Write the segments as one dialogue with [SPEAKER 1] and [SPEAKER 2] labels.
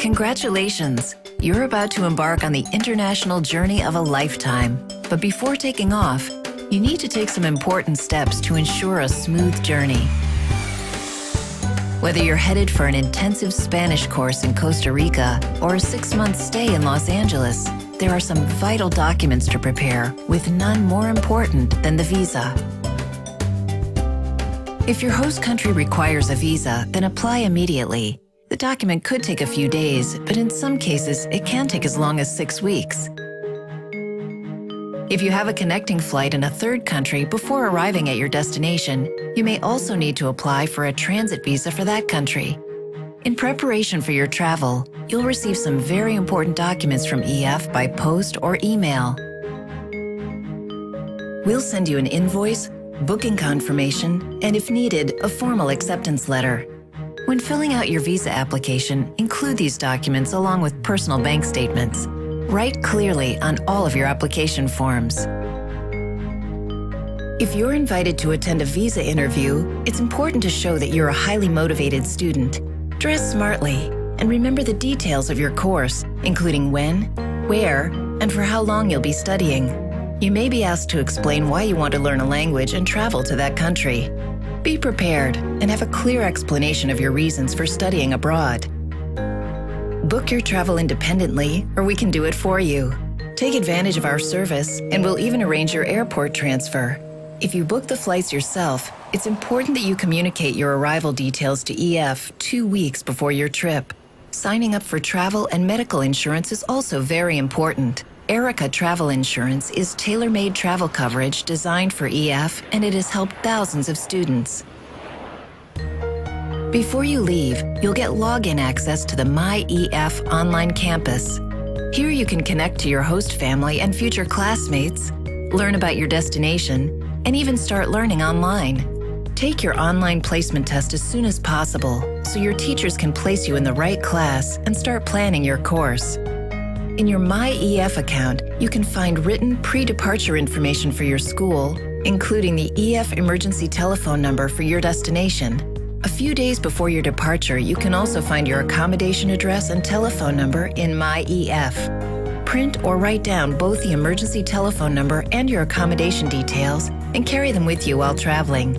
[SPEAKER 1] Congratulations! You're about to embark on the international journey of a lifetime. But before taking off, you need to take some important steps to ensure a smooth journey. Whether you're headed for an intensive Spanish course in Costa Rica or a 6-month stay in Los Angeles, there are some vital documents to prepare, with none more important than the visa. If your host country requires a visa, then apply immediately. The document could take a few days, but in some cases, it can take as long as 6 weeks. If you have a connecting flight in a third country before arriving at your destination, you may also need to apply for a transit visa for that country. In preparation for your travel, you'll receive some very important documents from EF by post or email. We'll send you an invoice, booking confirmation, and if needed, a formal acceptance letter. When filling out your visa application, include these documents along with personal bank statements. Write clearly on all of your application forms. If you're invited to attend a visa interview, it's important to show that you're a highly motivated student. Dress smartly and remember the details of your course, including when, where, and for how long you'll be studying. You may be asked to explain why you want to learn a language and travel to that country. Be prepared and have a clear explanation of your reasons for studying abroad. Book your travel independently, or we can do it for you. Take advantage of our service, and we'll even arrange your airport transfer. If you book the flights yourself, it's important that you communicate your arrival details to EF 2 weeks before your trip. Signing up for travel and medical insurance is also very important. Erica Travel Insurance is tailor-made travel coverage designed for EF, and it has helped thousands of students. Before you leave, you'll get login access to the MyEF online campus. Here you can connect to your host family and future classmates, learn about your destination, and even start learning online. Take your online placement test as soon as possible so your teachers can place you in the right class and start planning your course. In your MyEF account, you can find written pre-departure information for your school, including the EF emergency telephone number for your destination. A few days before your departure, you can also find your accommodation address and telephone number in MyEF. Print or write down both the emergency telephone number and your accommodation details and carry them with you while traveling.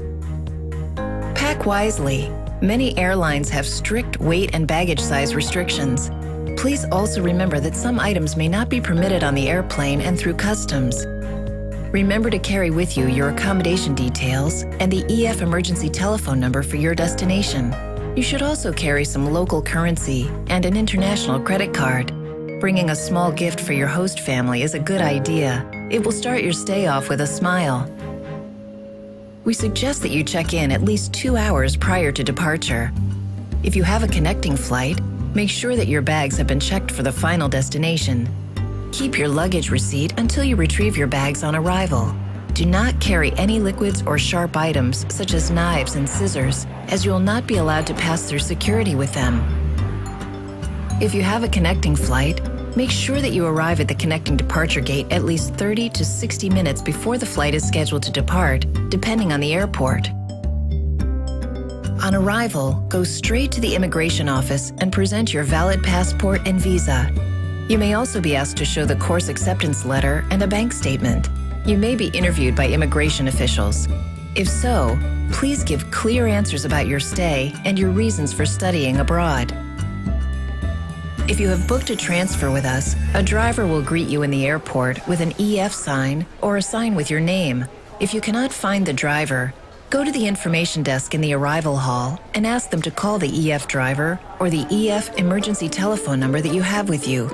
[SPEAKER 1] Pack wisely. Many airlines have strict weight and baggage size restrictions. Please also remember that some items may not be permitted on the airplane and through customs. Remember to carry with you your accommodation details and the EF emergency telephone number for your destination. You should also carry some local currency and an international credit card. Bringing a small gift for your host family is a good idea. It will start your stay off with a smile. We suggest that you check in at least 2 hours prior to departure. If you have a connecting flight, make sure that your bags have been checked for the final destination. Keep your luggage receipt until you retrieve your bags on arrival. Do not carry any liquids or sharp items such as knives and scissors, as you will not be allowed to pass through security with them. If you have a connecting flight, make sure that you arrive at the connecting departure gate at least 30 to 60 minutes before the flight is scheduled to depart, depending on the airport. On arrival, go straight to the immigration office and present your valid passport and visa. You may also be asked to show the course acceptance letter and a bank statement. You may be interviewed by immigration officials. If so, please give clear answers about your stay and your reasons for studying abroad. If you have booked a transfer with us, a driver will greet you in the airport with an EF sign or a sign with your name. If you cannot find the driver, go to the information desk in the arrival hall and ask them to call the EF driver or the EF emergency telephone number that you have with you.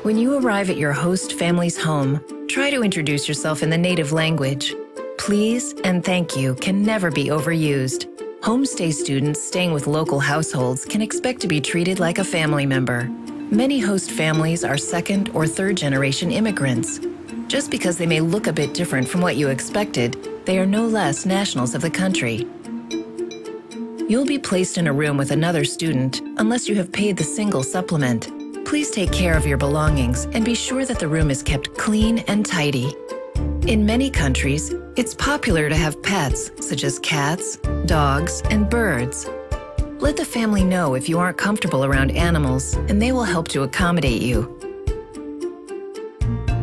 [SPEAKER 1] When you arrive at your host family's home, try to introduce yourself in the native language. Please and thank you can never be overused. Homestay students staying with local households can expect to be treated like a family member. Many host families are second or third generation immigrants. Just because they may look a bit different from what you expected, they are no less nationals of the country. You'll be placed in a room with another student unless you have paid the single supplement. Please take care of your belongings and be sure that the room is kept clean and tidy. In many countries, it's popular to have pets such as cats, dogs, and birds. Let the family know if you aren't comfortable around animals, and they will help to accommodate you.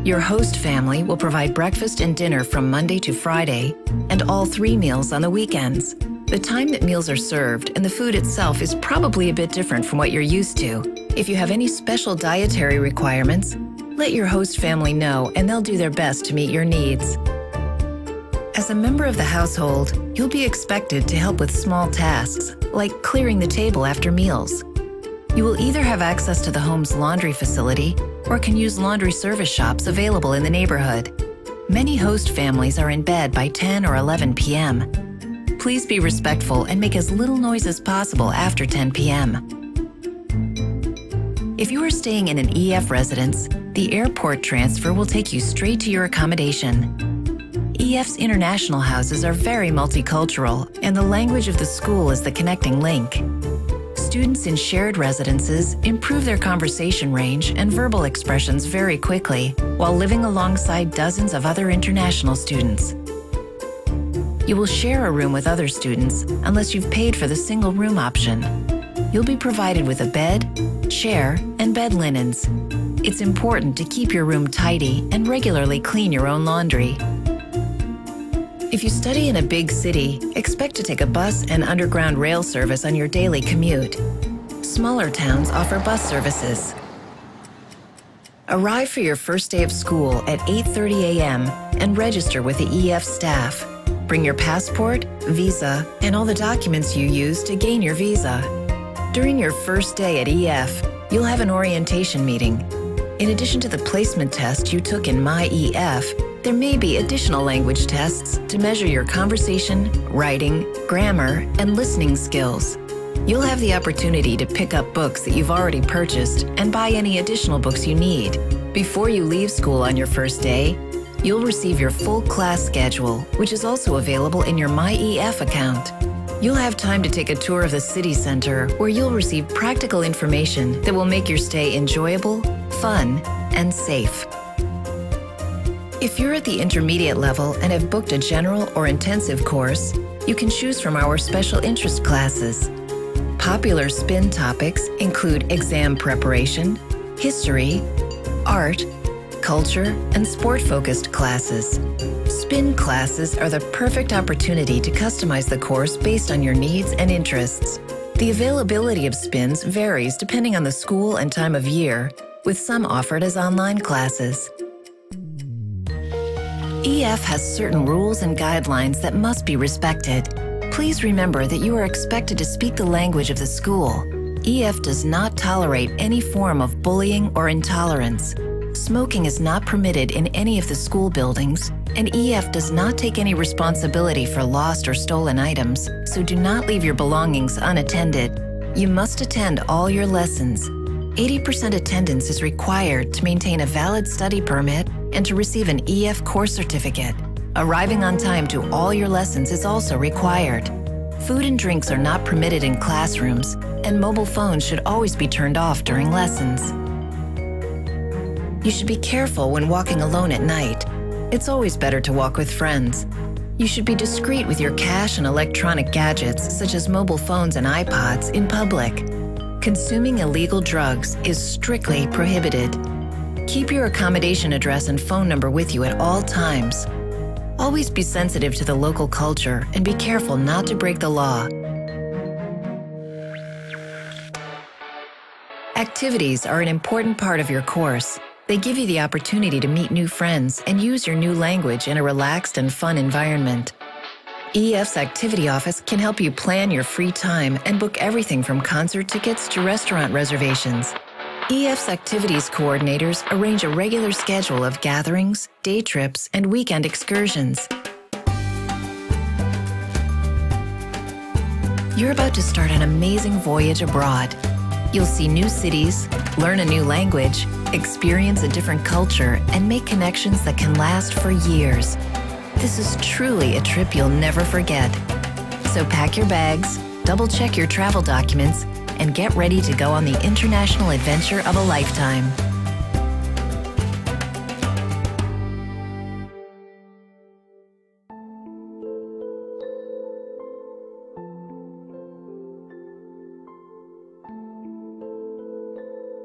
[SPEAKER 1] Your host family will provide breakfast and dinner from Monday to Friday, and all 3 meals on the weekends. The time that meals are served and the food itself is probably a bit different from what you're used to. If you have any special dietary requirements, let your host family know and they'll do their best to meet your needs. As a member of the household, you'll be expected to help with small tasks, like clearing the table after meals. You will either have access to the home's laundry facility or can use laundry service shops available in the neighborhood. Many host families are in bed by 10 or 11 p.m. Please be respectful and make as little noise as possible after 10 p.m. If you are staying in an EF residence, the airport transfer will take you straight to your accommodation. EF's international houses are very multicultural, and the language of the school is the connecting link. Students in shared residences improve their conversation range and verbal expressions very quickly while living alongside dozens of other international students. You will share a room with other students unless you've paid for the single room option. You'll be provided with a bed, chair, and bed linens. It's important to keep your room tidy and regularly clean your own laundry. If you study in a big city, expect to take a bus and underground rail service on your daily commute. Smaller towns offer bus services. Arrive for your first day of school at 8:30 a.m. and register with the EF staff. Bring your passport, visa, and all the documents you use to gain your visa. During your first day at EF, you'll have an orientation meeting. In addition to the placement test you took in MyEF, there may be additional language tests to measure your conversation, writing, grammar, and listening skills. You'll have the opportunity to pick up books that you've already purchased and buy any additional books you need. Before you leave school on your first day, you'll receive your full class schedule, which is also available in your MyEF account. You'll have time to take a tour of the city center where you'll receive practical information that will make your stay enjoyable, fun, and safe. If you're at the intermediate level and have booked a general or intensive course, you can choose from our special interest classes. Popular SPIN topics include exam preparation, history, art, culture, and sport-focused classes. SPIN classes are the perfect opportunity to customize the course based on your needs and interests. The availability of SPINs varies depending on the school and time of year, with some offered as online classes. EF has certain rules and guidelines that must be respected. Please remember that you are expected to speak the language of the school. EF does not tolerate any form of bullying or intolerance. Smoking is not permitted in any of the school buildings, and EF does not take any responsibility for lost or stolen items, so do not leave your belongings unattended. You must attend all your lessons. 80% attendance is required to maintain a valid study permit and to receive an EF course certificate. Arriving on time to all your lessons is also required. Food and drinks are not permitted in classrooms, and mobile phones should always be turned off during lessons. You should be careful when walking alone at night. It's always better to walk with friends. You should be discreet with your cash and electronic gadgets, such as mobile phones and iPods, in public. Consuming illegal drugs is strictly prohibited. Keep your accommodation address and phone number with you at all times. Always be sensitive to the local culture and be careful not to break the law. Activities are an important part of your course. They give you the opportunity to meet new friends and use your new language in a relaxed and fun environment. EF's activity office can help you plan your free time and book everything from concert tickets to restaurant reservations. EF's activities coordinators arrange a regular schedule of gatherings, day trips, and weekend excursions. You're about to start an amazing voyage abroad. You'll see new cities, learn a new language, experience a different culture, and make connections that can last for years. This is truly a trip you'll never forget. So pack your bags, double-check your travel documents, and get ready to go on the international adventure of a lifetime.